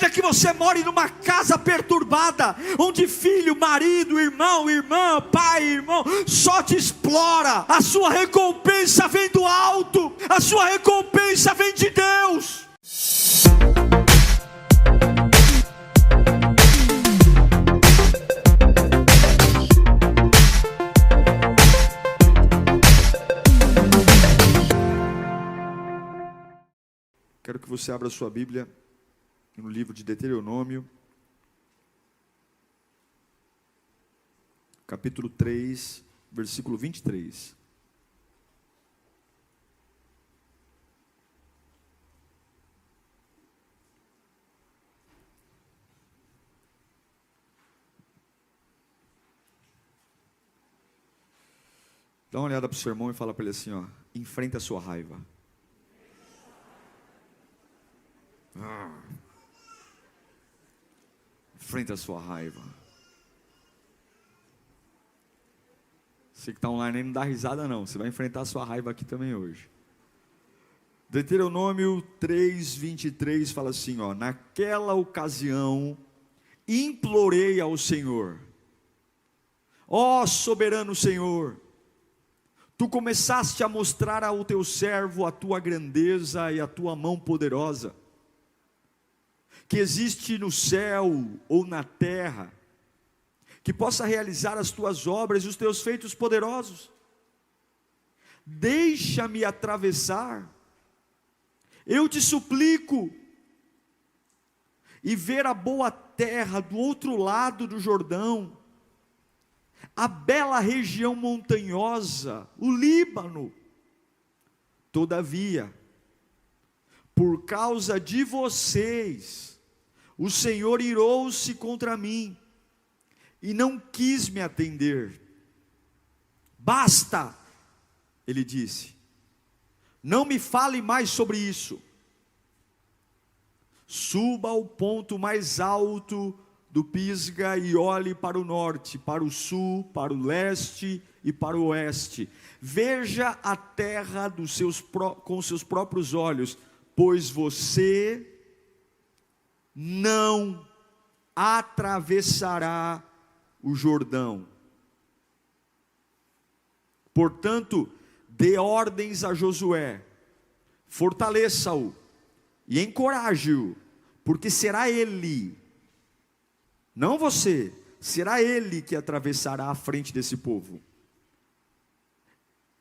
ainda que você more numa casa perturbada, onde filho, marido, irmão, irmã, pai, irmão, só te explora, a sua recompensa vem do alto, a sua recompensa vem de Deus. Quero que você abra sua Bíblia no livro de Deuteronômio, capítulo 3, versículo 23. Dá uma olhada para o seu irmão e fala para ele assim, ó: enfrenta a sua raiva. Enfrenta a sua raiva. Você que está online aí não dá risada não, você vai enfrentar a sua raiva aqui também hoje. Deuteronômio 3:23 fala assim, ó: naquela ocasião implorei ao Senhor, ó soberano Senhor, tu começaste a mostrar ao teu servo a tua grandeza e a tua mão poderosa, que existe no céu ou na terra, que possa realizar as tuas obras e os teus feitos poderosos. Deixa-me atravessar, eu te suplico, e ver a boa terra do outro lado do Jordão, a bela região montanhosa, o Líbano. Todavia, por causa de vocês, o Senhor irou-se contra mim, e não quis me atender. Basta, ele disse, não me fale mais sobre isso. Suba ao ponto mais alto do Pisga e olhe para o norte, para o sul, para o leste e para o oeste. Veja a terra com seus próprios olhos, pois você não atravessará o Jordão. Portanto, dê ordens a Josué, fortaleça-o e encoraje-o, porque será ele, não você, será ele que atravessará a frente desse povo,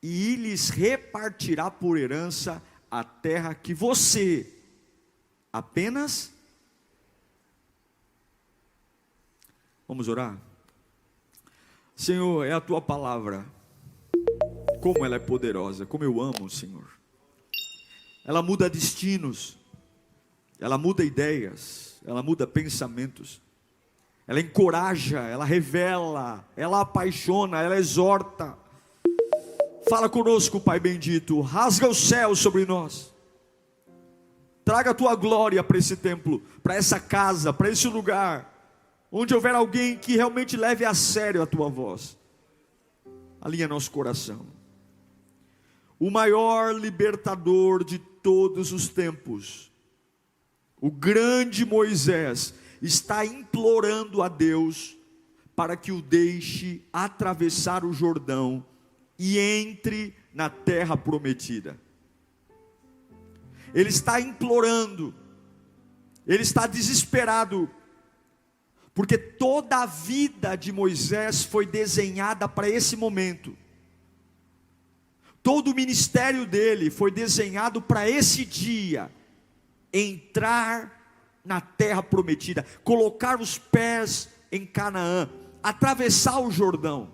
e lhes repartirá por herança a terra que você apenas... Vamos orar? Senhor, é a tua palavra, como ela é poderosa, como eu amo, Senhor. Ela muda destinos, ela muda ideias, ela muda pensamentos, ela encoraja, ela revela, ela apaixona, ela exorta. Fala conosco, Pai bendito, rasga o céu sobre nós, traga a tua glória para esse templo, para essa casa, para esse lugar, onde houver alguém que realmente leve a sério a tua voz. Alinha nosso coração. O maior libertador de todos os tempos, o grande Moisés, está implorando a Deus para que o deixe atravessar o Jordão e entre na terra prometida. Ele está implorando, ele está desesperado, porque toda a vida de Moisés foi desenhada para esse momento. Todo o ministério dele foi desenhado para esse dia, entrar na terra prometida, colocar os pés em Canaã, atravessar o Jordão.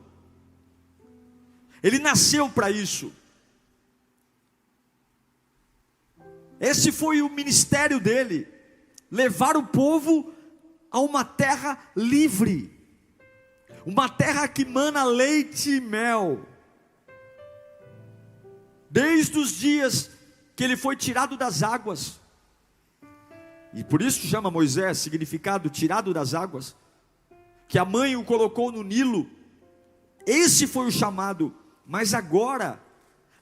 Ele nasceu para isso. Esse foi o ministério dele, levar o povo a uma terra livre, uma terra que mana leite e mel. Desde os dias que ele foi tirado das águas, e por isso chama Moisés, significado tirado das águas, que a mãe o colocou no Nilo. Esse foi o chamado. Mas agora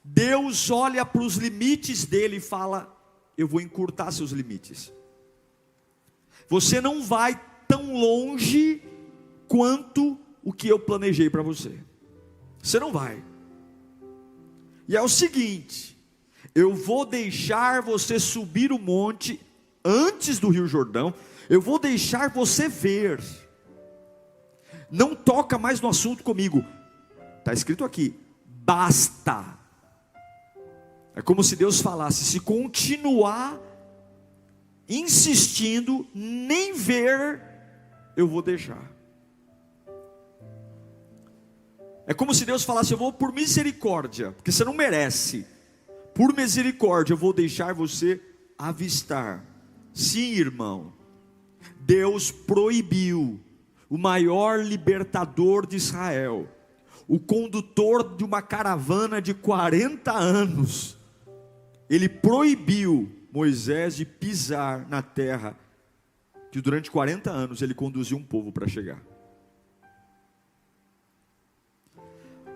Deus olha para os limites dele e fala: eu vou encurtar seus limites. Você não vai tão longe quanto o que eu planejei para você. Você não vai. E é o seguinte: eu vou deixar você subir o monte antes do Rio Jordão. Eu vou deixar você ver. Não toca mais no assunto comigo. Está escrito aqui: basta. É como se Deus falasse: se continuar insistindo, nem ver eu vou deixar. É como se Deus falasse: eu vou por misericórdia, porque você não merece. Por misericórdia eu vou deixar você avistar. Sim, irmão, Deus proibiu o maior libertador de Israel, o condutor de uma caravana de 40 anos, ele proibiu Moisés de pisar na terra, que durante 40 anos ele conduziu um povo para chegar.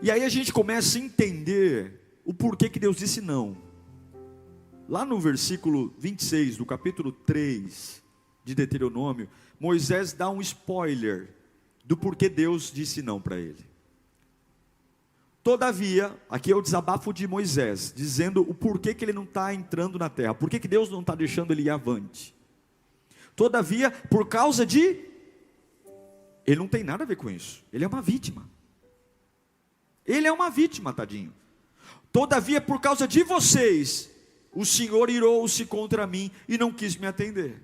E aí a gente começa a entender o porquê que Deus disse não. Lá no versículo 26 do capítulo 3 de Deuteronômio, Moisés dá um spoiler do porquê Deus disse não para ele. Todavia, aqui é o desabafo de Moisés, dizendo o porquê que ele não está entrando na terra, porquê que Deus não está deixando ele ir avante. Todavia, por causa de... ele não tem nada a ver com isso, ele é uma vítima. Ele é uma vítima, tadinho. Todavia, por causa de vocês, o Senhor irou-se contra mim e não quis me atender.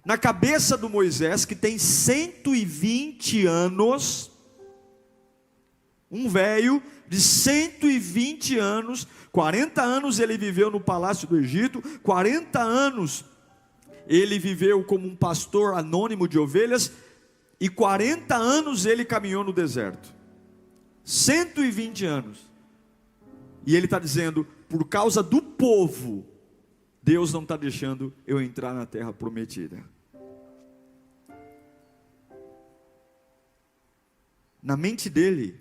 Na cabeça do Moisés, que tem 120 anos, um velho de 120 anos, 40 anos ele viveu no palácio do Egito, 40 anos ele viveu como um pastor anônimo de ovelhas, e 40 anos ele caminhou no deserto. 120 anos. E ele está dizendo: por causa do povo, Deus não está deixando eu entrar na terra prometida. Na mente dele,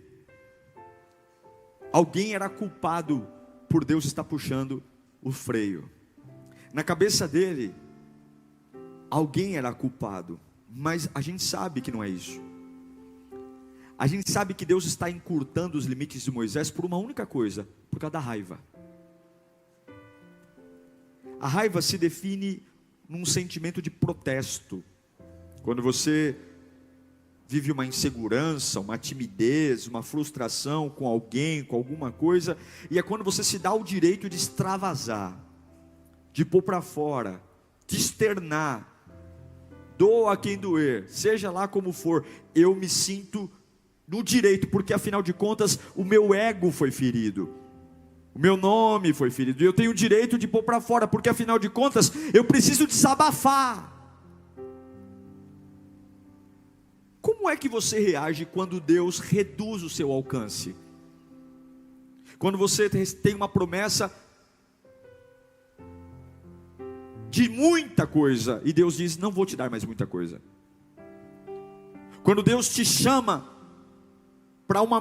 alguém era culpado por Deus estar puxando o freio. Na cabeça dele, alguém era culpado. Mas a gente sabe que não é isso. A gente sabe que Deus está encurtando os limites de Moisés por uma única coisa: por causa da raiva. A raiva se define num sentimento de protesto. Quando você vive uma insegurança, uma timidez, uma frustração com alguém, com alguma coisa, e é quando você se dá o direito de extravasar, de pôr para fora, de externar, doa quem doer, seja lá como for, eu me sinto no direito, porque afinal de contas o meu ego foi ferido, o meu nome foi ferido, e eu tenho o direito de pôr para fora, porque afinal de contas eu preciso desabafar. Como é que você reage quando Deus reduz o seu alcance? Quando você tem uma promessa de muita coisa e Deus diz: não vou te dar mais muita coisa. Quando Deus te chama para uma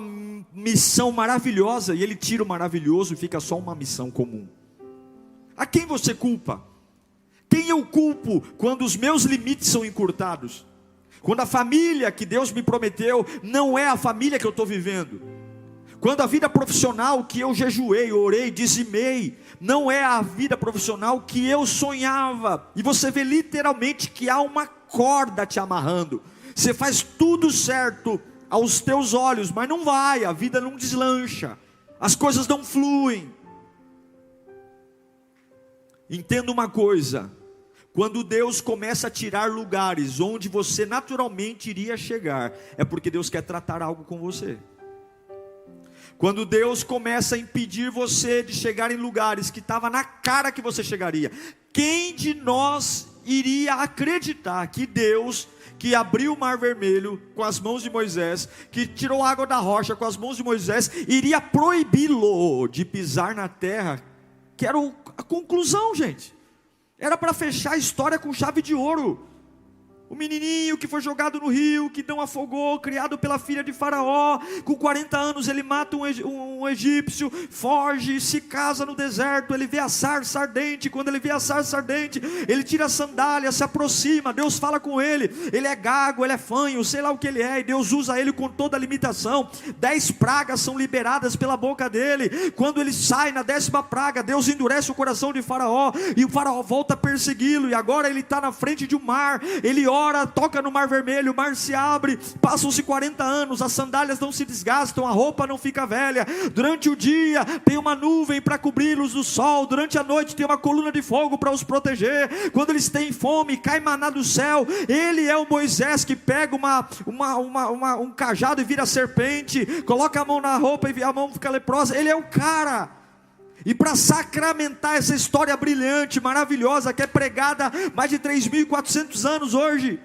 missão maravilhosa e Ele tira o maravilhoso e fica só uma missão comum. A quem você culpa? Quem eu culpo quando os meus limites são encurtados? Quando a família que Deus me prometeu não é a família que eu estou vivendo. Quando a vida profissional que eu jejuei, orei, dizimei, não é a vida profissional que eu sonhava. E você vê literalmente que há uma corda te amarrando. Você faz tudo certo aos teus olhos, mas não vai, a vida não deslancha, as coisas não fluem. Entenda uma coisa: quando Deus começa a tirar lugares onde você naturalmente iria chegar, é porque Deus quer tratar algo com você. Quando Deus começa a impedir você de chegar em lugares que estava na cara que você chegaria, quem de nós iria acreditar que Deus, que abriu o mar vermelho com as mãos de Moisés, que tirou a água da rocha com as mãos de Moisés, iria proibi-lo de pisar na terra, que era a conclusão, gente? Era para fechar a história com chave de ouro. O menininho que foi jogado no rio, que não afogou, criado pela filha de Faraó, com 40 anos ele mata um egípcio, foge, se casa no deserto, ele vê a sarça ardente, quando ele vê a sarça ardente, ele tira a sandália, se aproxima, Deus fala com ele é gago, ele é fanho, sei lá o que ele é, e Deus usa ele com toda a limitação, 10 pragas são liberadas pela boca dele, quando ele sai na 10ª praga, Deus endurece o coração de Faraó, e o Faraó volta a persegui-lo, e agora ele está na frente de um mar, ele ora, toca no mar vermelho, o mar se abre, passam-se 40 anos, as sandálias não se desgastam, a roupa não fica velha, durante o dia tem uma nuvem para cobri-los do sol, durante a noite tem uma coluna de fogo para os proteger, quando eles têm fome, cai maná do céu, ele é o Moisés que pega um cajado e vira serpente, coloca a mão na roupa e a mão fica leprosa, ele é o cara. E para sacramentar essa história brilhante, maravilhosa, que é pregada há mais de 3.400 anos hoje,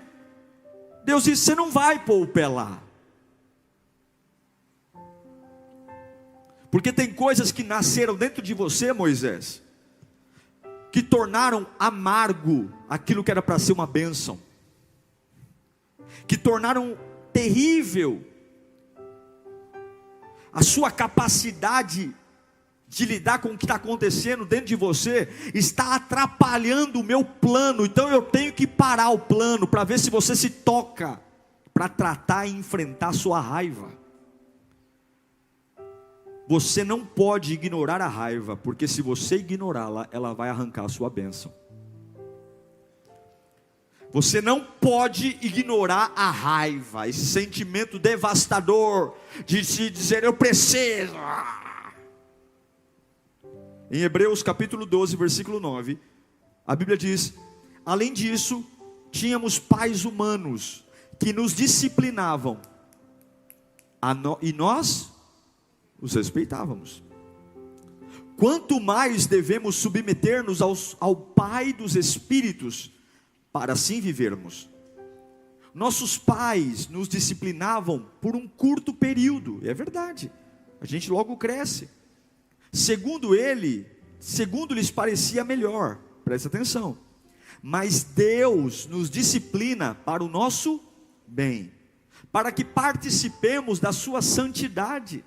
Deus disse: você não vai pôr o pé lá, porque tem coisas que nasceram dentro de você, Moisés, que tornaram amargo aquilo que era para ser uma bênção, que tornaram terrível a sua capacidade de lidar com o que está acontecendo dentro de você, está atrapalhando o meu plano, então eu tenho que parar o plano, para ver se você se toca, para tratar e enfrentar a sua raiva. Você não pode ignorar a raiva, porque se você ignorá-la, ela vai arrancar a sua bênção. Você não pode ignorar a raiva, esse sentimento devastador, de se dizer eu preciso. Em Hebreus capítulo 12, versículo 9, a Bíblia diz: além disso, tínhamos pais humanos, que nos disciplinavam, e nós os respeitávamos. Quanto mais devemos submeter-nos ao Pai dos Espíritos, para assim vivermos. Nossos pais nos disciplinavam por um curto período, é verdade, a gente logo cresce, segundo lhes parecia melhor, presta atenção, mas Deus nos disciplina para o nosso bem, para que participemos da sua santidade.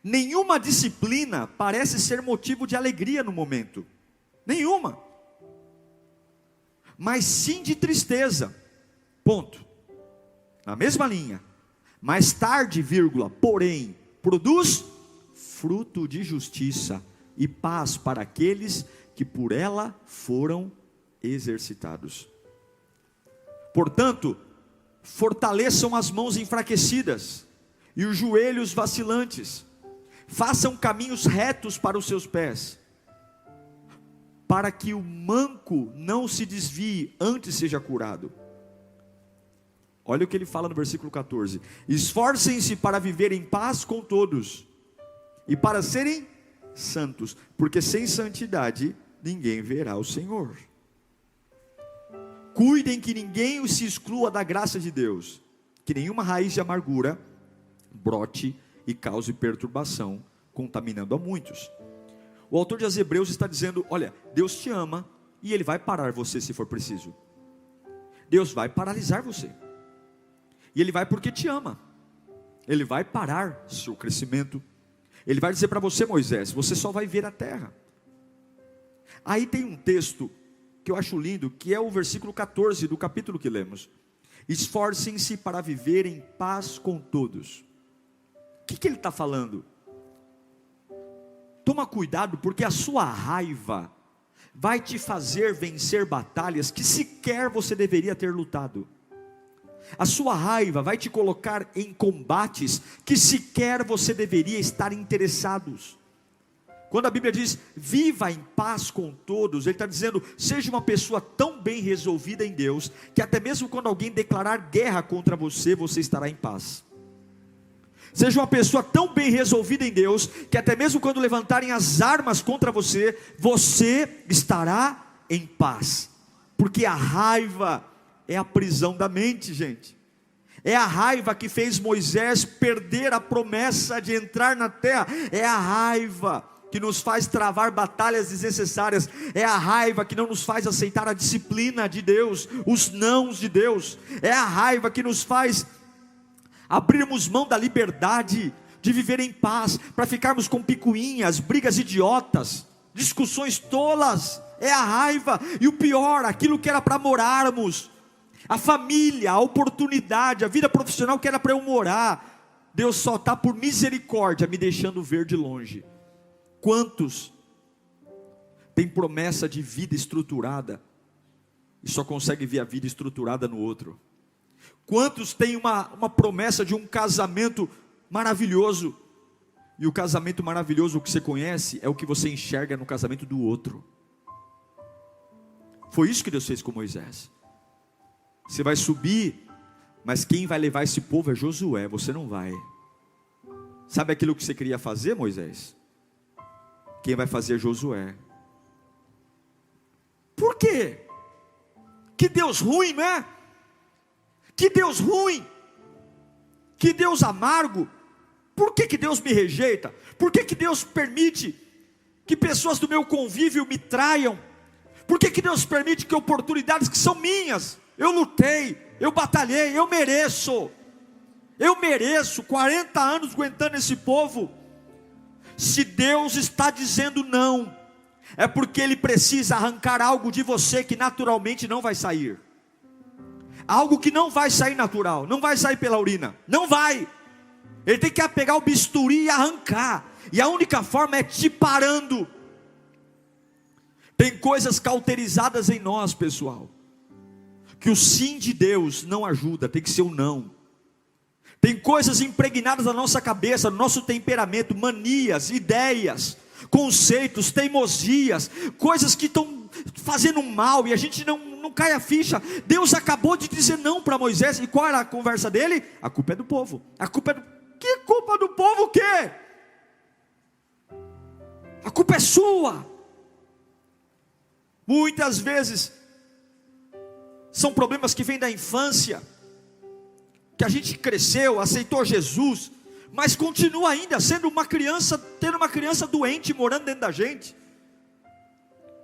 Nenhuma disciplina parece ser motivo de alegria no momento, nenhuma, mas sim de tristeza, ponto, na mesma linha. Mais tarde, porém, produz fruto de justiça e paz para aqueles que por ela foram exercitados. Portanto, fortaleçam as mãos enfraquecidas e os joelhos vacilantes, façam caminhos retos para os seus pés, para que o manco não se desvie, antes seja curado. Olha o que ele fala no versículo 14: esforcem-se para viver em paz com todos, e para serem santos, porque sem santidade ninguém verá o Senhor. Cuidem que ninguém se exclua da graça de Deus, que nenhuma raiz de amargura brote e cause perturbação, contaminando a muitos. O autor de Hebreus está dizendo: olha, Deus te ama, e Ele vai parar você se for preciso. Deus vai paralisar você, e Ele vai porque te ama. Ele vai parar seu crescimento. Ele vai dizer para você: Moisés, você só vai ver a terra. Aí tem um texto que eu acho lindo, que é o versículo 14 do capítulo que lemos: esforcem-se para viver em paz com todos. O que ele está falando? Toma cuidado, porque a sua raiva vai te fazer vencer batalhas que sequer você deveria ter lutado. A sua raiva vai te colocar em combates que sequer você deveria estar interessados. Quando a Bíblia diz viva em paz com todos, ele está dizendo: seja uma pessoa tão bem resolvida em Deus, que até mesmo quando alguém declarar guerra contra você, você estará em paz. Seja uma pessoa tão bem resolvida em Deus, que até mesmo quando levantarem as armas contra você, você estará em paz. Porque a raiva é a prisão da mente, gente. É a raiva que fez Moisés perder a promessa de entrar na terra. É a raiva que nos faz travar batalhas desnecessárias. É a raiva que não nos faz aceitar a disciplina de Deus, os nãos de Deus. É a raiva que nos faz abrirmos mão da liberdade de viver em paz, para ficarmos com picuinhas, brigas idiotas, discussões tolas. É a raiva. E o pior, aquilo que era para morarmos, a família, a oportunidade, a vida profissional que era para eu morar, Deus só está por misericórdia me deixando ver de longe. Quantos tem promessa de vida estruturada e só consegue ver a vida estruturada no outro? Quantos tem uma promessa de um casamento maravilhoso, e o casamento maravilhoso que você conhece é o que você enxerga no casamento do outro? Foi isso que Deus fez com Moisés. Você vai subir, mas quem vai levar esse povo é Josué, você não vai. Sabe aquilo que você queria fazer, Moisés? Quem vai fazer é Josué. Por quê? Que Deus ruim, não é? Que Deus ruim, que Deus amargo. Por que Deus me rejeita? Por que Deus permite que pessoas do meu convívio me traiam? Por que Deus permite que oportunidades que são minhas, eu lutei, eu batalhei, eu mereço 40 anos aguentando esse povo? Se Deus está dizendo não, é porque Ele precisa arrancar algo de você que naturalmente não vai sair. Algo que não vai sair natural, não vai sair pela urina, não vai. Ele tem que pegar o bisturi e arrancar, e a única forma é te parando. Tem coisas cauterizadas em nós, pessoal, que o sim de Deus não ajuda, tem que ser o não. Tem coisas impregnadas na nossa cabeça, no nosso temperamento, manias, ideias, conceitos, teimosias, coisas que estão fazendo mal e a gente não cai a ficha. Deus acabou de dizer não para Moisés, e qual era a conversa dele? A culpa é do povo. A culpa é do... Que culpa do povo o quê? A culpa é sua. Muitas vezes são problemas que vêm da infância, que a gente cresceu, aceitou Jesus, mas continua ainda sendo uma criança, tendo uma criança doente morando dentro da gente,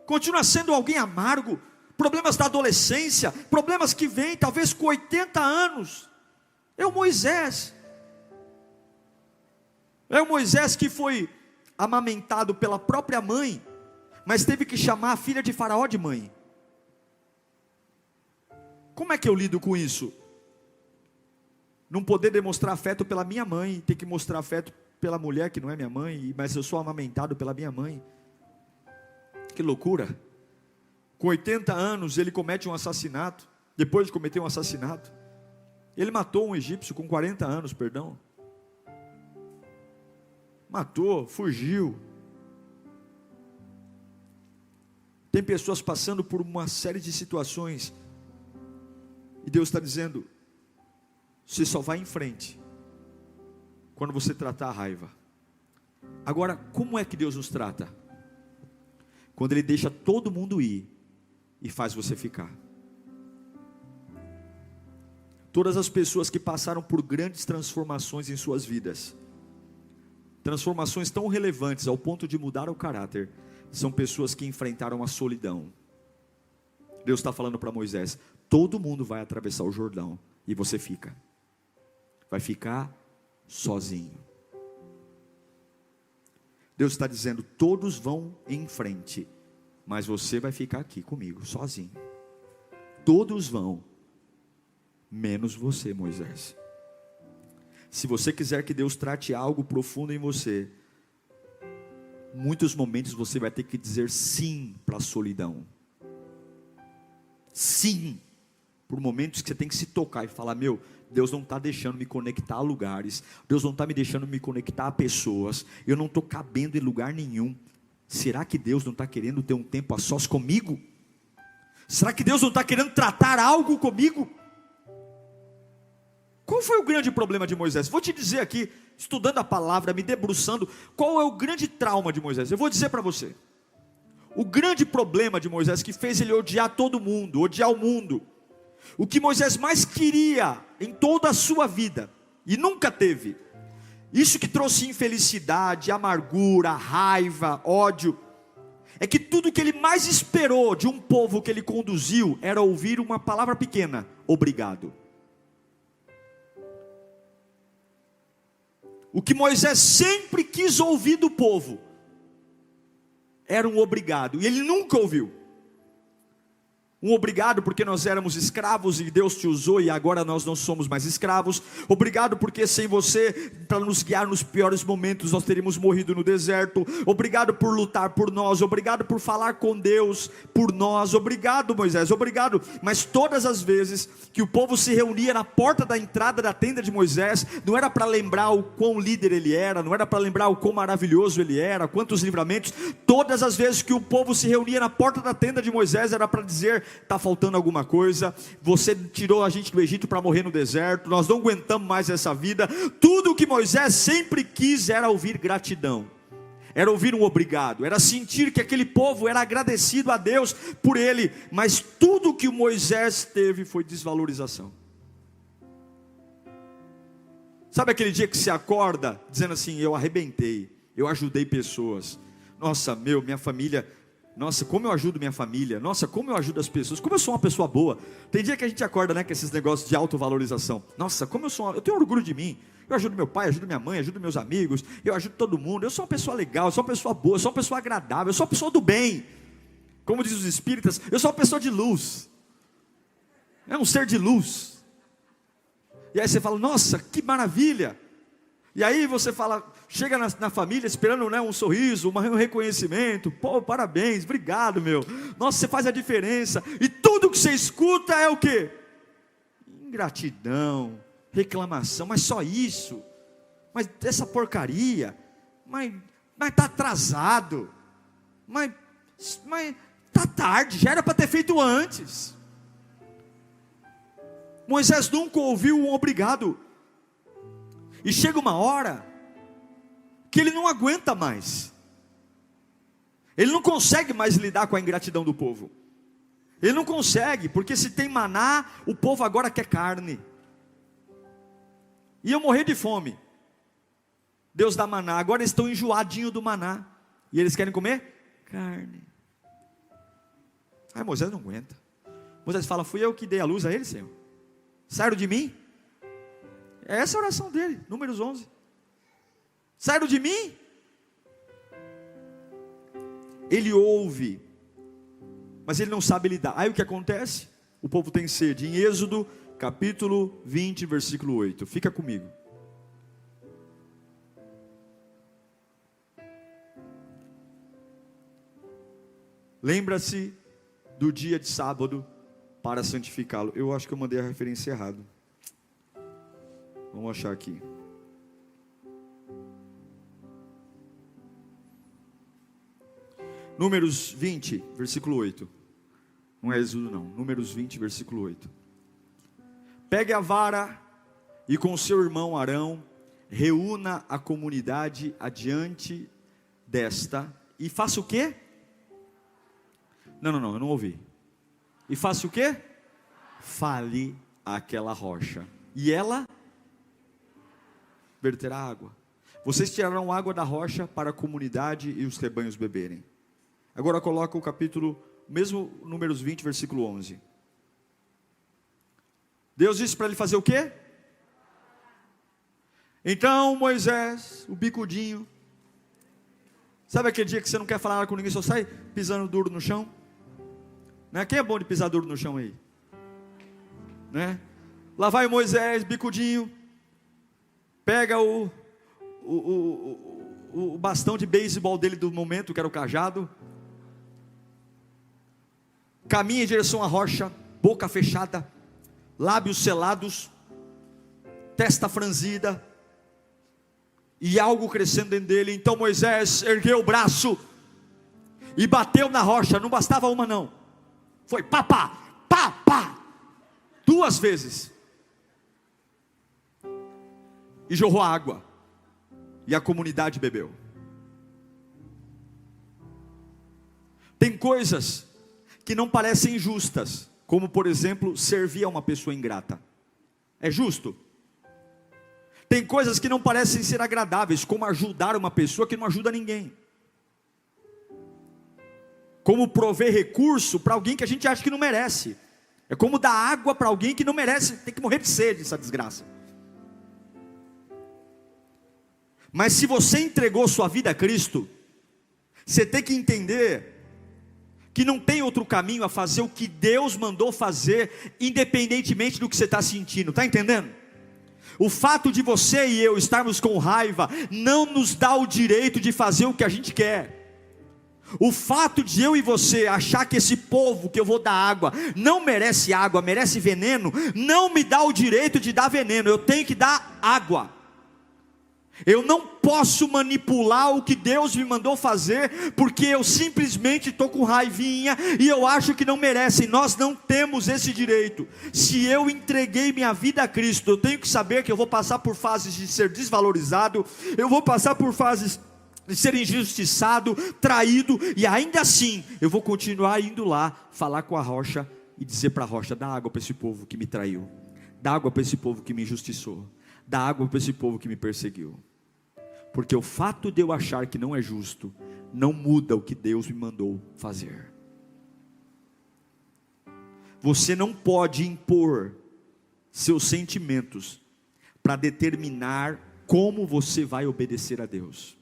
continua sendo alguém amargo, problemas da adolescência, problemas que vêm talvez com 80 anos, é o Moisés que foi amamentado pela própria mãe, mas teve que chamar a filha de Faraó de mãe. Como é que eu lido com isso? Não poder demonstrar afeto pela minha mãe, ter que mostrar afeto pela mulher que não é minha mãe, mas eu sou amamentado pela minha mãe. Que loucura. Com 80 anos ele comete um assassinato. Depois de cometer um assassinato, ele matou um egípcio com 40 anos, perdão. Matou, fugiu. Tem pessoas passando por uma série de situações, e Deus está dizendo: você só vai em frente quando você tratar a raiva. Agora, como é que Deus nos trata? Quando Ele deixa todo mundo ir e faz você ficar. Todas as pessoas que passaram por grandes transformações em suas vidas, transformações tão relevantes ao ponto de mudar o caráter, são pessoas que enfrentaram a solidão. Deus está falando para Moisés: todo mundo vai atravessar o Jordão e você fica. Vai ficar sozinho. Deus está dizendo: todos vão em frente, mas você vai ficar aqui comigo, sozinho. Todos vão, menos você, Moisés. Se você quiser que Deus trate algo profundo em você, muitos momentos você vai ter que dizer sim para a solidão. Sim, por momentos que você tem que se tocar e falar: meu, Deus não está deixando me conectar a lugares, Deus não está me deixando me conectar a pessoas, eu não estou cabendo em lugar nenhum. Será que Deus não está querendo ter um tempo a sós comigo? Será que Deus não está querendo tratar algo comigo? Qual foi o grande problema de Moisés? Vou te dizer aqui, estudando a palavra, me debruçando, qual é o grande trauma de Moisés? Eu vou dizer para você. O grande problema de Moisés, que fez ele odiar todo mundo, odiar o mundo, o que Moisés mais queria em toda a sua vida, e nunca teve, Isso que trouxe infelicidade, amargura, raiva, ódio, é que tudo que ele mais esperou de um povo que ele conduziu era ouvir uma palavra pequena: obrigado. O que Moisés sempre quis ouvir do povo era um obrigado, e ele nunca ouviu. Um obrigado porque nós éramos escravos e Deus te usou e agora nós não somos mais escravos. Obrigado porque sem você, para nos guiar nos piores momentos, nós teríamos morrido no deserto. Obrigado por lutar por nós. Obrigado por falar com Deus por nós. Obrigado, Moisés, obrigado. Mas todas as vezes que o povo se reunia na porta da entrada da tenda de Moisés, não era para lembrar o quão líder ele era, não era para lembrar o quão maravilhoso ele era, quantos livramentos. Todas as vezes que o povo se reunia na porta da tenda de Moisés, era para dizer: está faltando alguma coisa, você tirou a gente do Egito para morrer no deserto, nós não aguentamos mais essa vida. Tudo o que Moisés sempre quis era ouvir gratidão, era ouvir um obrigado, era sentir que aquele povo era agradecido a Deus por ele. Mas tudo que Moisés teve foi desvalorização. Sabe aquele dia que se acorda dizendo assim: eu arrebentei, eu ajudei pessoas, nossa, minha família, nossa, como eu ajudo minha família, nossa, como eu ajudo as pessoas, como eu sou uma pessoa boa. Tem dia que a gente acorda, né, com esses negócios de autovalorização. Nossa, como eu tenho orgulho de mim, eu ajudo meu pai, ajudo minha mãe, ajudo meus amigos, eu ajudo todo mundo, eu sou uma pessoa legal, eu sou uma pessoa boa, eu sou uma pessoa agradável, eu sou uma pessoa do bem. Como diz os espíritas, eu sou uma pessoa de luz, é um ser de luz. E aí você fala: nossa, que maravilha. E aí você fala, chega na família esperando, né, um sorriso, um reconhecimento. Pô, parabéns, obrigado, meu. Nossa, você faz a diferença. E tudo que você escuta é o quê? Ingratidão, reclamação. Mas só isso? Mas essa porcaria? Mas está atrasado? Mas está tarde, já era para ter feito antes. Moisés nunca ouviu um obrigado. E chega uma hora que ele não aguenta mais. Ele não consegue mais lidar com a ingratidão do povo. Ele não consegue, porque se tem maná, o povo agora quer carne. Iam morrer de fome. Deus dá maná, agora eles estão enjoadinhos do maná. E eles querem comer carne. Aí Moisés não aguenta. Moisés fala: fui eu que dei a luz a eles, Senhor. Saíram de mim? É essa a oração dele, Números 11. Saíram de mim? Ele ouve, mas ele não sabe lidar. Aí o que acontece? O povo tem sede. Em Êxodo capítulo 20, versículo 8. Fica comigo. Lembra-se do dia de sábado para santificá-lo. Eu acho que eu mandei a referência errada. Vamos achar aqui. Números 20, versículo 8. Não é Êxodo não. Números 20, versículo 8. Pegue a vara e com seu irmão Arão reúna a comunidade adiante desta e faça o quê? Não, eu não ouvi. E faça o quê? Fale aquela rocha e ela verterá água. Vocês tirarão água da rocha para a comunidade e os rebanhos beberem. Agora coloca o capítulo, mesmo Números 20, versículo 11. Deus disse para ele fazer o quê? Então Moisés, o bicudinho, sabe aquele dia que você não quer falar nada com ninguém, só sai pisando duro no chão? Né? Quem é bom de pisar duro no chão aí? Né? Lá vai Moisés, bicudinho, pega o bastão de beisebol dele do momento, que era o cajado, caminha em direção à rocha, boca fechada, lábios selados, testa franzida, e algo crescendo dentro dele. Então Moisés ergueu o braço e bateu na rocha. Não bastava uma não, foi pá, pá, pá, pá, 2 vezes, e jorrou água, e a comunidade bebeu. Tem coisas que não parecem justas, como por exemplo, servir a uma pessoa ingrata. É justo? Tem coisas que não parecem ser agradáveis, como ajudar uma pessoa que não ajuda ninguém. Como prover recurso para alguém que a gente acha que não merece. É como dar água para alguém que não merece, tem que morrer de sede, essa desgraça. Mas se você entregou sua vida a Cristo, você tem que entender que não tem outro caminho a fazer o que Deus mandou fazer, independentemente do que você está sentindo, está entendendo? O fato de você e eu estarmos com raiva, não nos dá o direito de fazer o que a gente quer. O fato de eu e você achar que esse povo que eu vou dar água, não merece água, merece veneno, não me dá o direito de dar veneno, eu tenho que dar água. Eu não posso manipular o que Deus me mandou fazer, porque eu simplesmente estou com raivinha, e eu acho que não merecem. Nós não temos esse direito. Se eu entreguei minha vida a Cristo, eu tenho que saber que eu vou passar por fases de ser desvalorizado, eu vou passar por fases de ser injustiçado, traído, e ainda assim, eu vou continuar indo lá, falar com a rocha, e dizer para a rocha: dá água para esse povo que me traiu, dá água para esse povo que me injustiçou, dá água para esse povo que me perseguiu. Porque o fato de eu achar que não é justo, não muda o que Deus me mandou fazer. Você não pode impor seus sentimentos para determinar como você vai obedecer a Deus.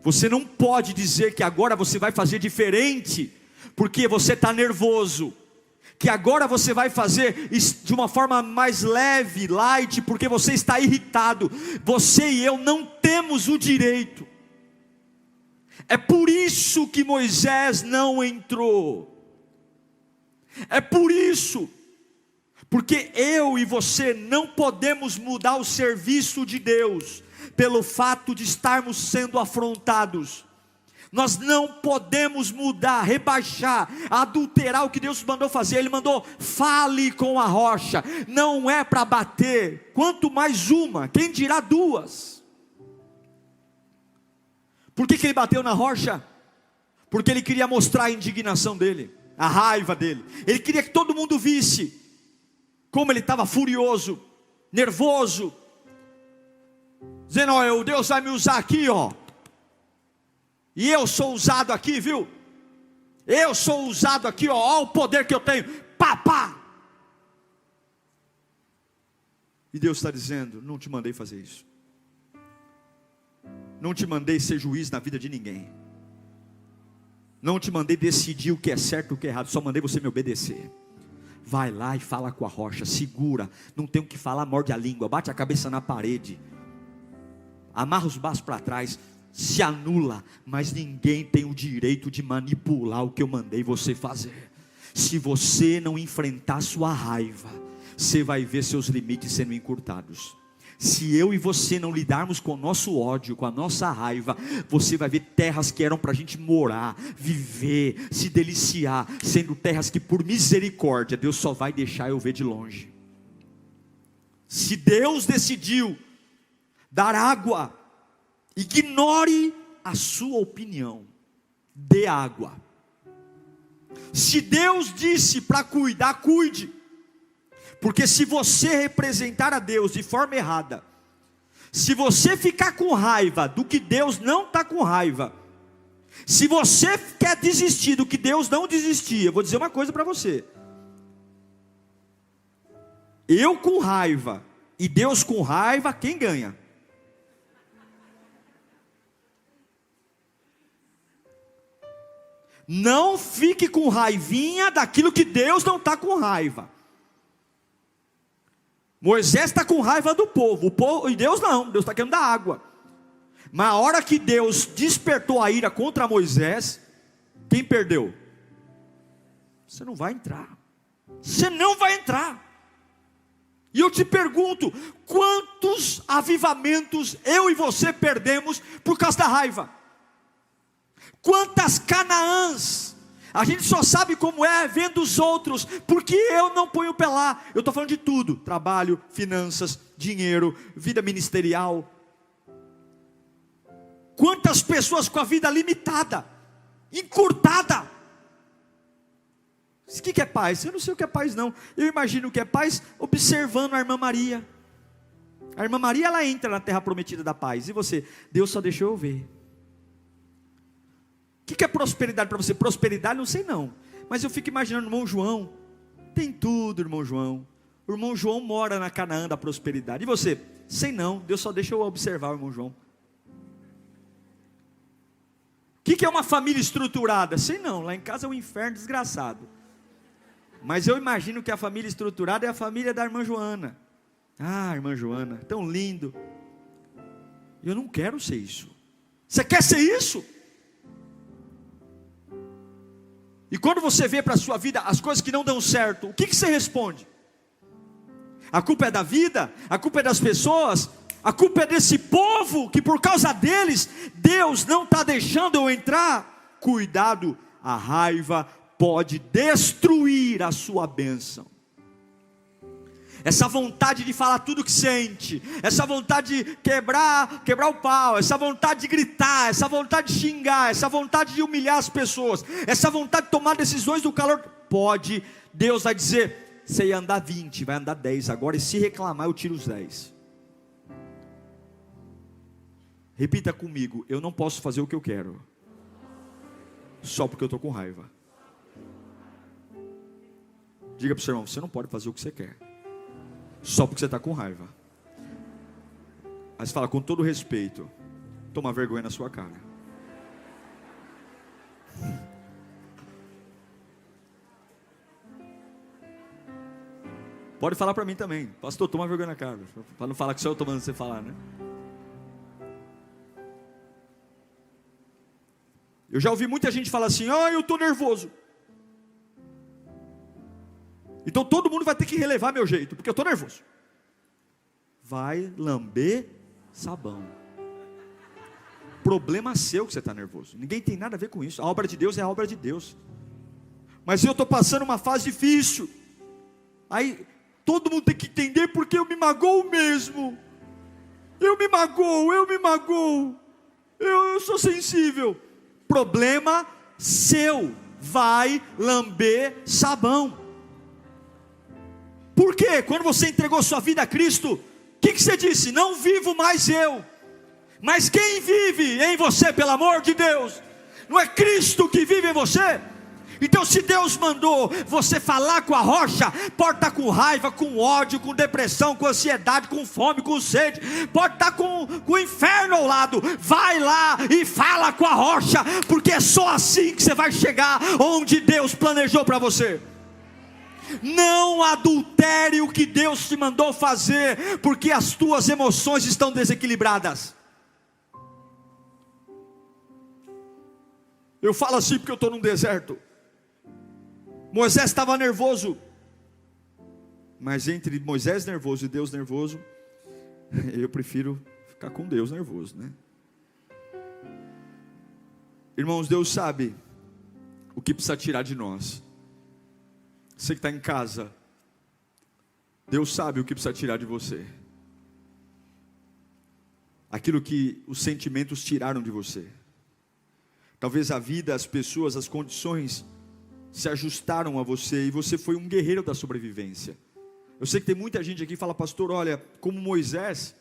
Você não pode dizer que agora você vai fazer diferente, porque você está nervoso, que agora você vai fazer de uma forma mais leve, light, porque você está irritado. Você e eu não temos o direito. É por isso que Moisés não entrou. É por isso, porque eu e você não podemos mudar o serviço de Deus, pelo fato de estarmos sendo afrontados. Nós não podemos mudar, rebaixar, adulterar o que Deus mandou fazer. Ele mandou: fale com a rocha. Não é para bater, quanto mais uma, quem dirá duas. Por que ele bateu na rocha? Porque ele queria mostrar a indignação dele, a raiva dele. Ele queria que todo mundo visse como ele estava furioso, nervoso, dizendo: ó, Deus vai me usar aqui, ó. E eu sou usado aqui, viu? Eu sou usado aqui, ó. Olha o poder que eu tenho. Pá, pá. E Deus está dizendo: não te mandei fazer isso. Não te mandei ser juiz na vida de ninguém. Não te mandei decidir o que é certo e o que é errado. Só mandei você me obedecer. Vai lá e fala com a rocha. Segura. Não tem o que falar, morde a língua. Bate a cabeça na parede. Amarra os braços para trás. Se anula, mas ninguém tem o direito de manipular o que eu mandei você fazer. Se você não enfrentar sua raiva, você vai ver seus limites sendo encurtados. Se eu e você não lidarmos com o nosso ódio, com a nossa raiva, você vai ver terras que eram para a gente morar, viver, se deliciar, sendo terras que por misericórdia Deus só vai deixar eu ver de longe. Se Deus decidiu dar água, ignore a sua opinião, dê água. Se Deus disse para cuidar, cuide. Porque se você representar a Deus de forma errada, se você ficar com raiva do que Deus não está com raiva, se você quer desistir do que Deus não desistia, eu vou dizer uma coisa para você: eu com raiva e Deus com raiva, quem ganha? Não fique com raivinha daquilo que Deus não está com raiva. Moisés está com raiva do povo, e Deus não, Deus está querendo dar água. Mas a hora que Deus despertou a ira contra Moisés, quem perdeu? Você não vai entrar. Você não vai entrar. E eu te pergunto, quantos avivamentos eu e você perdemos por causa da raiva? Quantas Canaãs a gente só sabe como é vendo os outros, porque eu não ponho o pé lá. Eu estou falando de tudo: trabalho, finanças, dinheiro, vida ministerial. Quantas pessoas com a vida limitada, encurtada. O que é paz? Eu não sei o que é paz não. Eu imagino o que é paz observando a irmã Maria. A irmã Maria, ela entra na terra prometida da paz. E você? Deus só deixou eu ver. O que é prosperidade para você? Prosperidade, não sei não. Mas eu fico imaginando o irmão João. Tem tudo, irmão João. O irmão João mora na Canaã da prosperidade. E você? Sei não, Deus só deixa eu observar o irmão João. O que é uma família estruturada? Sei não, lá em casa é um inferno desgraçado. Mas eu imagino que a família estruturada é a família da irmã Joana. Ah, irmã Joana, tão lindo. Eu não quero ser isso. Você quer ser isso? E quando você vê para a sua vida as coisas que não dão certo, o que você responde? A culpa é da vida? A culpa é das pessoas? A culpa é desse povo que por causa deles, Deus não está deixando eu entrar? Cuidado, a raiva pode destruir a sua bênção. Essa vontade de falar tudo que sente, essa vontade de quebrar o pau, essa vontade de gritar, essa vontade de xingar, essa vontade de humilhar as pessoas, essa vontade de tomar decisões do calor, pode, Deus vai dizer, você ia andar 20, vai andar 10 agora, e se reclamar eu tiro os 10. Repita comigo, eu não posso fazer o que eu quero, só porque eu estou com raiva. Diga para o seu irmão, você não pode fazer o que você quer, só porque você está com raiva. Aí você fala com todo respeito, toma vergonha na sua cara. Pode falar para mim também, pastor, toma vergonha na cara, para não falar que só eu estou mandando você falar, né? Eu já ouvi muita gente falar assim, eu estou nervoso. Então todo mundo vai ter que relevar meu jeito, porque eu estou nervoso. Vai lamber sabão. Problema seu que você está nervoso. Ninguém tem nada a ver com isso. A obra de Deus é a obra de Deus. Mas eu estou passando uma fase difícil. Aí todo mundo tem que entender porque eu me magoo mesmo. Eu me magoo. Eu sou sensível. Problema seu. Vai lamber sabão. Por quê? Quando você entregou sua vida a Cristo, o que você disse? Não vivo mais eu, mas quem vive em você, pelo amor de Deus? Não é Cristo que vive em você? Então se Deus mandou você falar com a rocha, pode estar com raiva, com ódio, com depressão, com ansiedade, com fome, com sede, pode estar com o inferno ao lado, vai lá e fala com a rocha, porque é só assim que você vai chegar onde Deus planejou para você. Não adultere o que Deus te mandou fazer, porque as tuas emoções estão desequilibradas. Eu falo assim porque eu estou num deserto. Moisés estava nervoso, mas entre Moisés nervoso e Deus nervoso, eu prefiro ficar com Deus nervoso, né? Irmãos, Deus sabe o que precisa tirar de nós. Você que está em casa, Deus sabe o que precisa tirar de você. Aquilo que os sentimentos tiraram de você. Talvez a vida, as pessoas, as condições se ajustaram a você e você foi um guerreiro da sobrevivência. Eu sei que tem muita gente aqui que fala, pastor, olha, como Moisés,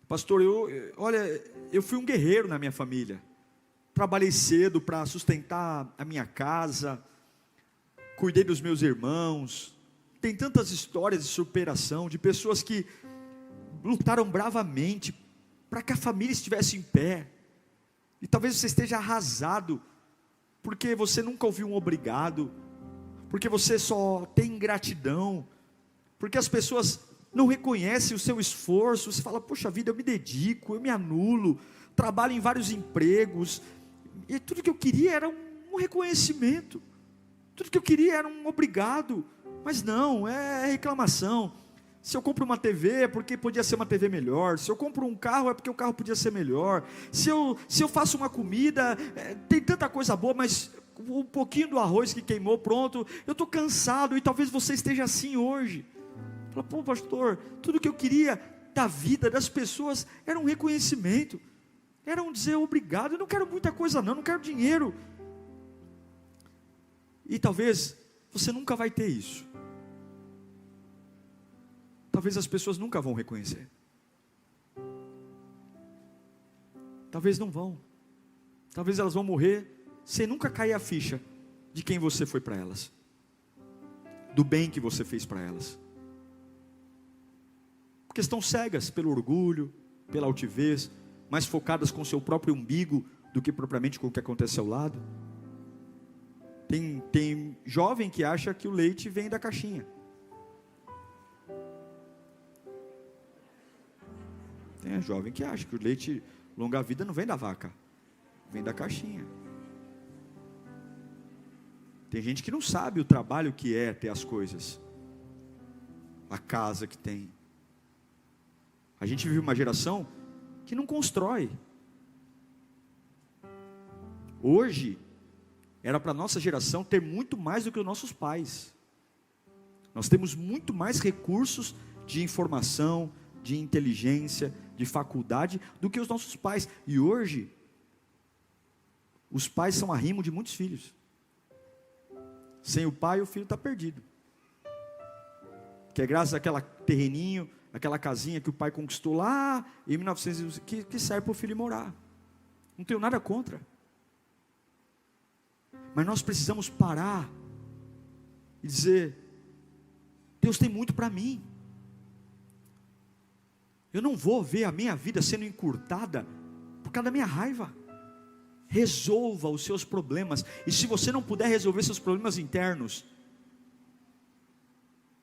pastor, eu fui um guerreiro na minha família. Trabalhei cedo para sustentar a minha casa, cuidei dos meus irmãos. Tem tantas histórias de superação, de pessoas que lutaram bravamente para que a família estivesse em pé. E talvez você esteja arrasado, porque você nunca ouviu um obrigado, porque você só tem ingratidão, porque as pessoas não reconhecem o seu esforço. Você fala, poxa vida, eu me dedico, eu me anulo, trabalho em vários empregos, e tudo que eu queria era um reconhecimento. Tudo que eu queria era um obrigado, mas não, é reclamação. Se eu compro uma TV é porque podia ser uma TV melhor, se eu compro um carro é porque o carro podia ser melhor, se eu faço uma comida, tem tanta coisa boa, mas um pouquinho do arroz que queimou, pronto, eu estou cansado. E talvez você esteja assim hoje. Fala, pô pastor, tudo que eu queria da vida, das pessoas, era um reconhecimento, era um dizer obrigado. Eu não quero muita coisa não quero dinheiro. E talvez você nunca vai ter isso. Talvez as pessoas nunca vão reconhecer. talvez não vão. Talvez elas vão morrer sem nunca cair a ficha de quem você foi para elas, do bem que você fez para elas. Porque estão cegas pelo orgulho, pela altivez, mais focadas com seu próprio umbigo do que propriamente com o que acontece ao lado. Tem jovem que acha que o leite vem da caixinha. Tem jovem que acha que o leite longa-vida não vem da vaca, vem da caixinha. Tem gente que não sabe o trabalho que é ter as coisas, a casa que tem. A gente vive uma geração que não constrói. Hoje, era para a nossa geração ter muito mais do que os nossos pais. Nós temos muito mais recursos de informação, de inteligência, de faculdade, do que os nossos pais. E hoje, os pais são arrimo de muitos filhos. Sem o pai, o filho está perdido. Que é graças àquele terreninho, aquela casinha que o pai conquistou lá em 1900, que serve para o filho morar. Não tenho nada contra. Mas nós precisamos parar e dizer: Deus tem muito para mim. Eu não vou ver a minha vida sendo encurtada por causa da minha raiva. Resolva os seus problemas. E se você não puder resolver seus problemas internos,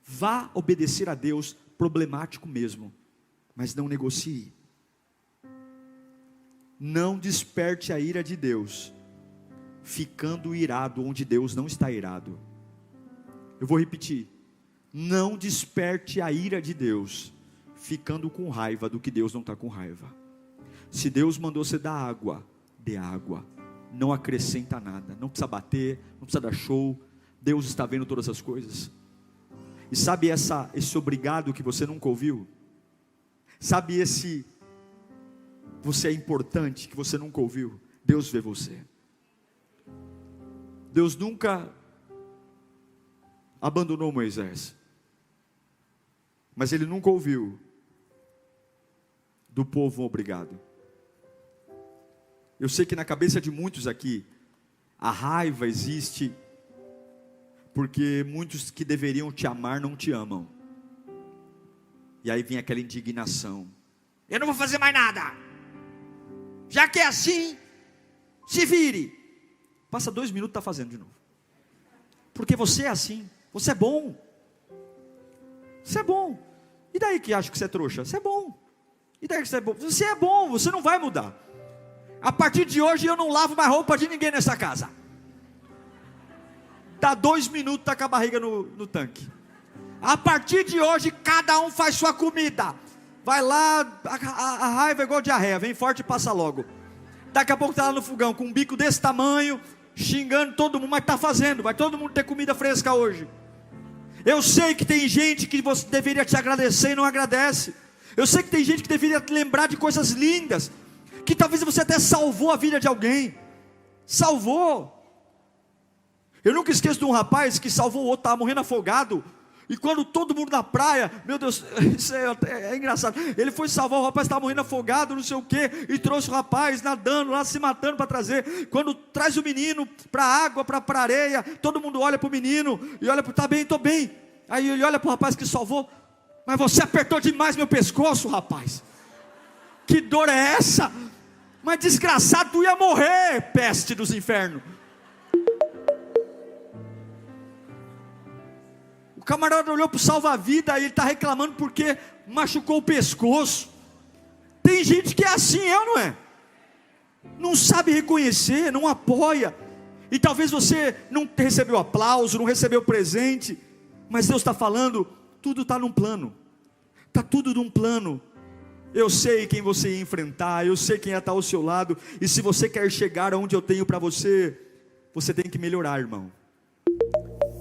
vá obedecer a Deus, problemático mesmo, mas não negocie. Não desperte a ira de Deus ficando irado onde Deus não está irado. Eu vou repetir: não desperte a ira de Deus ficando com raiva do que Deus não está com raiva. Se Deus mandou você dar água, dê água, não acrescenta nada, não precisa bater, não precisa dar show. Deus está vendo todas as coisas. E sabe esse obrigado que você nunca ouviu? Sabe esse você é importante que você nunca ouviu? Deus vê você. Deus nunca abandonou Moisés, mas ele nunca ouviu do povo um obrigado. Eu sei que na cabeça de muitos aqui, a raiva existe porque muitos que deveriam te amar não te amam. E aí vem aquela indignação: eu não vou fazer mais nada, já que é assim, se vire. Passa 2 minutos, está fazendo de novo. Porque você é assim, você é bom. Você é bom. E daí que acha que você é trouxa? Você é bom. E daí que você é bom? Você é bom, você não vai mudar. A partir de hoje eu não lavo mais roupa de ninguém nessa casa. Dá 2 minutos, está com a barriga no tanque. A partir de hoje cada um faz sua comida. Vai lá, a raiva é igual diarreia, vem forte e passa logo. Daqui a pouco está lá no fogão com um bico desse tamanho, xingando todo mundo, mas está fazendo. Vai todo mundo ter comida fresca hoje. Eu sei que tem gente que você deveria te agradecer e não agradece. Eu sei que tem gente que deveria te lembrar de coisas lindas, que talvez você até salvou a vida de alguém. Salvou. Eu nunca esqueço de um rapaz que salvou o outro, estava morrendo afogado. E quando todo mundo na praia, meu Deus, isso é engraçado. Ele foi salvar o rapaz, estava morrendo afogado, não sei o quê, e trouxe o rapaz nadando lá, se matando para trazer. Quando traz o menino para a água, para a areia, todo mundo olha para o menino e olha para: tá bem, estou bem. Aí ele olha para o rapaz que salvou: mas você apertou demais meu pescoço, rapaz. Que dor é essa? Mas desgraçado, tu ia morrer, peste dos infernos. O camarada olhou para o salva-vida e ele está reclamando porque machucou o pescoço. Tem gente que é assim, não é? Não sabe reconhecer, não apoia. E talvez você não recebeu aplauso, não recebeu presente, mas Deus está falando: tudo está num plano. Está tudo num plano. Eu sei quem você ia enfrentar, eu sei quem ia estar ao seu lado. E se você quer chegar aonde eu tenho para você, você tem que melhorar, irmão.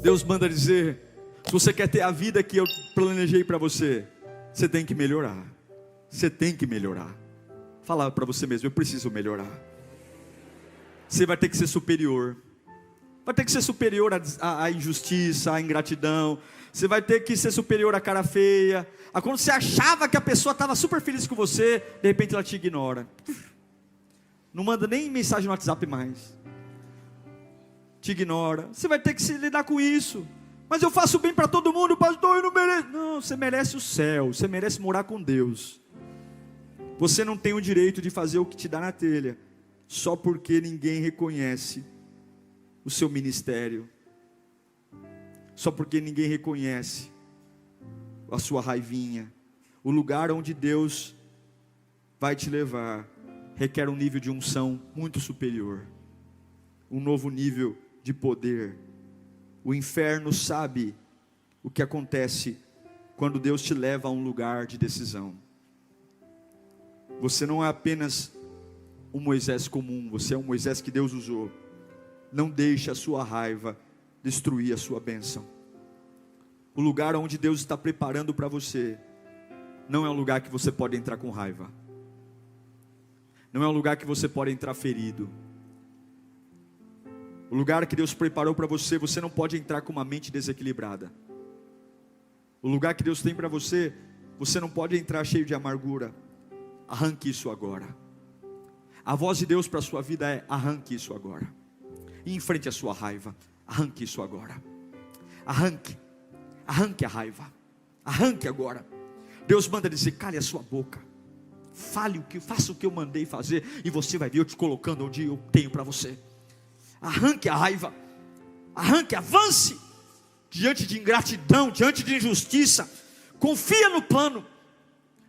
Deus manda dizer: se você quer ter a vida que eu planejei para você, você tem que melhorar. Você tem que melhorar. Fala para você mesmo: eu preciso melhorar. Você vai ter que ser superior. Vai ter que ser superior à injustiça, à ingratidão. Você vai ter que ser superior à cara feia. A quando você achava que a pessoa estava super feliz com você, de repente ela te ignora. Não manda nem mensagem no WhatsApp mais. Te ignora. Você vai ter que se lidar com isso. Mas eu faço bem para todo mundo, pastor, eu não mereço. Não, você merece o céu. Você merece morar com Deus. Você não tem o direito de fazer o que te dá na telha, só porque ninguém reconhece o seu ministério. Só porque ninguém reconhece a sua raivinha. O lugar onde Deus vai te levar requer um nível de unção muito superior, um novo nível de poder. O inferno sabe o que acontece quando Deus te leva a um lugar de decisão. Você não é apenas um Moisés comum, você é um Moisés que Deus usou. Não deixe a sua raiva destruir a sua bênção. O lugar onde Deus está preparando para você não é um lugar que você pode entrar com raiva. Não é um lugar que você pode entrar ferido. O lugar que Deus preparou para você, você não pode entrar com uma mente desequilibrada. O lugar que Deus tem para você, você não pode entrar cheio de amargura. Arranque isso agora. A voz de Deus para a sua vida é: arranque isso agora. E enfrente a sua raiva. Arranque isso agora. Arranque a raiva. Arranque agora. Deus manda dizer: cale a sua boca. Faça o que eu mandei fazer, e você vai ver eu te colocando onde eu tenho para você. Arranque a raiva. Arranque, avance diante de ingratidão, diante de injustiça. Confia no plano.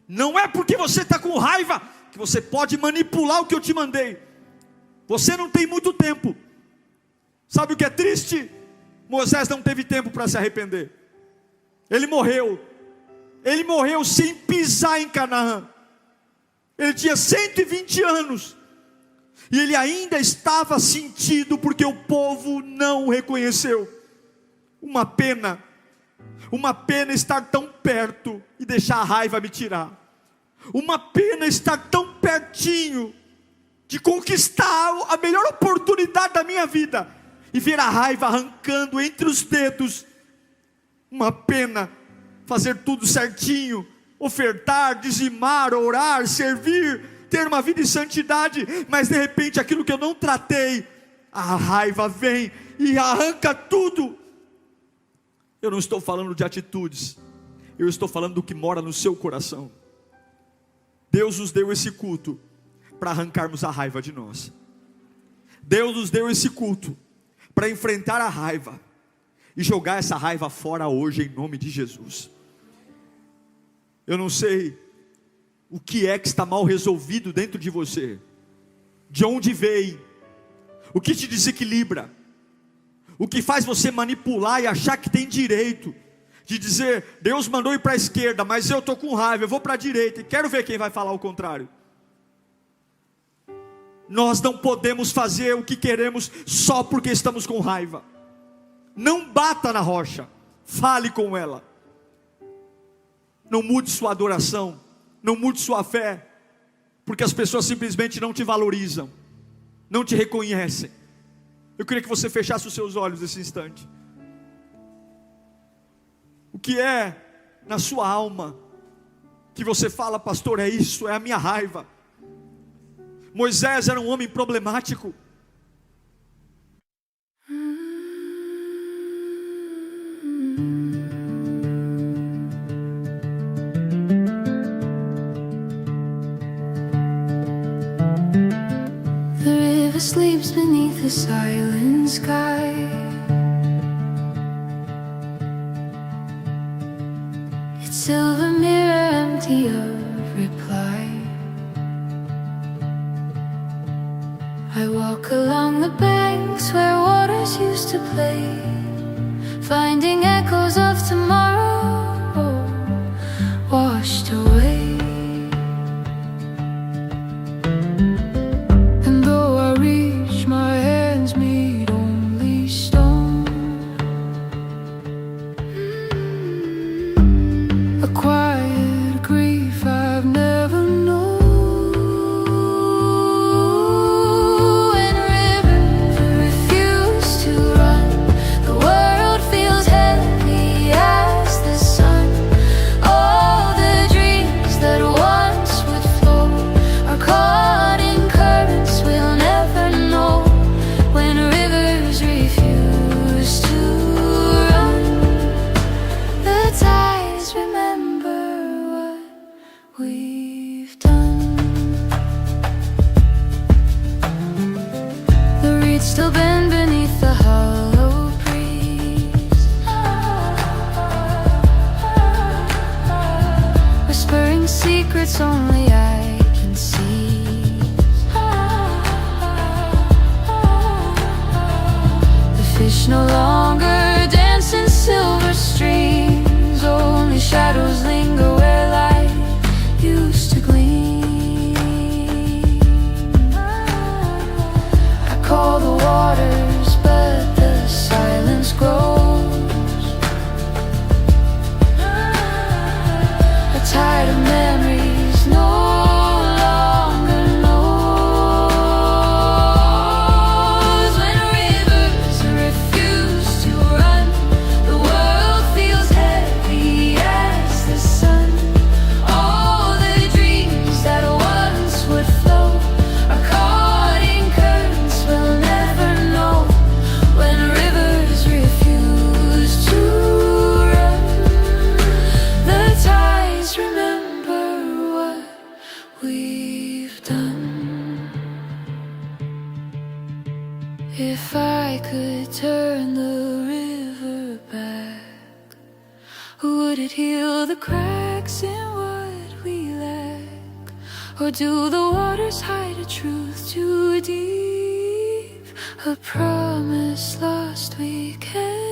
Não é porque você está com raiva que você pode manipular o que eu te mandei. Você não tem muito tempo. Sabe o que é triste? Moisés não teve tempo para se arrepender. Ele morreu sem pisar em Canaã. Ele tinha 120 anos. E ele ainda estava sentido porque o povo não o reconheceu. Uma pena estar tão perto e deixar a raiva me tirar. Uma pena estar tão pertinho de conquistar a melhor oportunidade da minha vida e ver a raiva arrancando entre os dedos. Uma pena fazer tudo certinho, ofertar, dizimar, orar, servir, ter uma vida em santidade, mas de repente aquilo que eu não tratei, a raiva vem e arranca tudo. Eu não estou falando de atitudes, eu estou falando do que mora no seu coração. Deus nos deu esse culto para arrancarmos a raiva de nós. Deus nos deu esse culto para enfrentar a raiva e jogar essa raiva fora hoje em nome de Jesus. Eu não sei o que é que está mal resolvido dentro de você, de onde veio, o que te desequilibra, o que faz você manipular e achar que tem direito de dizer: Deus mandou ir para a esquerda, mas eu estou com raiva, eu vou para a direita e quero ver quem vai falar o contrário. Nós não podemos fazer o que queremos só porque estamos com raiva. Não bata na rocha, fale com ela. Não mude sua adoração, não mude sua fé, porque as pessoas simplesmente não te valorizam, não te reconhecem. Eu queria que você fechasse os seus olhos nesse instante. O que é na sua alma que você fala: pastor, é isso, é a minha raiva? Moisés era um homem problemático. Sleeps beneath the silent sky. Its silver mirror empty of reply. I walk along the banks where waters used to play, finding echoes of tomorrow washed away. Will we've done. The reeds still bend beneath the hollow breeze, whispering secrets only I can see. The fish no longer dance in silver streams, only shadows linger where light used to gleam. I call the waters, but the silence grows. A tide of memories no longer knows. When rivers refuse to run, the world feels heavy as the sun. All the dreams that once would flow are caught in currents we'll never know. When rivers refuse to run, the tides remember what we've done. If I could turn the river back, would it heal the cracks in what we lack? Or do the waters hide a truth too deep, a promise lost we can't